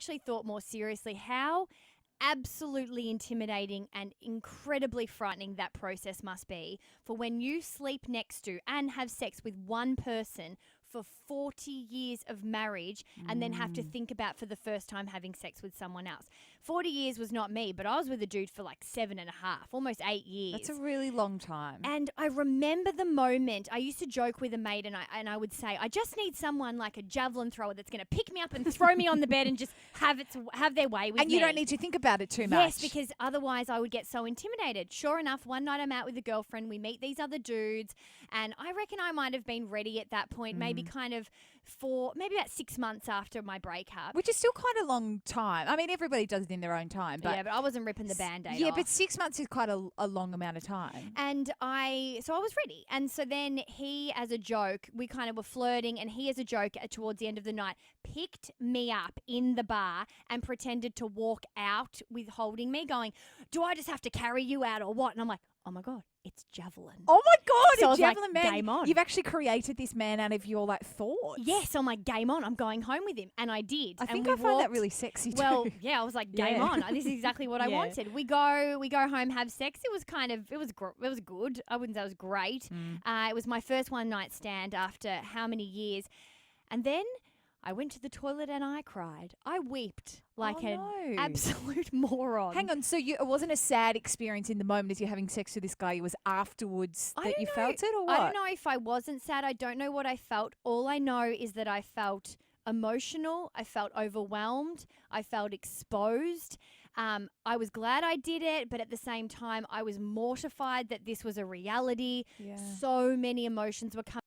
actually thought more seriously how absolutely intimidating and incredibly frightening that process must be for when you sleep next to and have sex with one person for 40 years of marriage and then have to think about for the first time having sex with someone else. 40 years was not me, but I was with a dude for like 7.5, almost 8 years. That's a really long time. And I remember the moment. I used to joke with a mate and I would say, I just need someone like a javelin thrower that's going to pick me up and throw me on the bed and just have their way with me. And you don't need to think about it too much. Yes, because otherwise I would get so intimidated. Sure enough, one night I'm out with a girlfriend. We meet these other dudes. And I reckon I might have been ready at that point, maybe kind of maybe about 6 months after my breakup. Which is still quite a long time. I mean, everybody does it in their own time. But yeah, but I wasn't ripping the Band-Aid yeah, off. but 6 months is quite a long amount of time. And I was ready. And so then he, as a joke, we kind of were flirting, and he, as a joke, towards the end of the night, picked me up in the bar and pretended to walk out with holding me, going, do I just have to carry you out or what? And I'm like, oh my God, it's javelin. Oh my God, So I a was javelin like, man. game on. You've actually created this man out of your thoughts. Yes, so I'm like, game on. I'm going home with him. And I did. I think and I find that really sexy too. Well, yeah, I was like, game Yeah. on. This is exactly what I Yeah. wanted. We go home, have sex. It was it was good. I wouldn't say it was great. It was my first one night stand after how many years. And then I went to the toilet and I cried. I wept like an absolute moron. Hang on, so it wasn't a sad experience in the moment as you're having sex with this guy. It was afterwards that you felt it, or what? I don't know if I wasn't sad. I don't know what I felt. All I know is that I felt emotional. I felt overwhelmed. I felt exposed. I was glad I did it, but at the same time, I was mortified that this was a reality. Yeah. So many emotions were coming.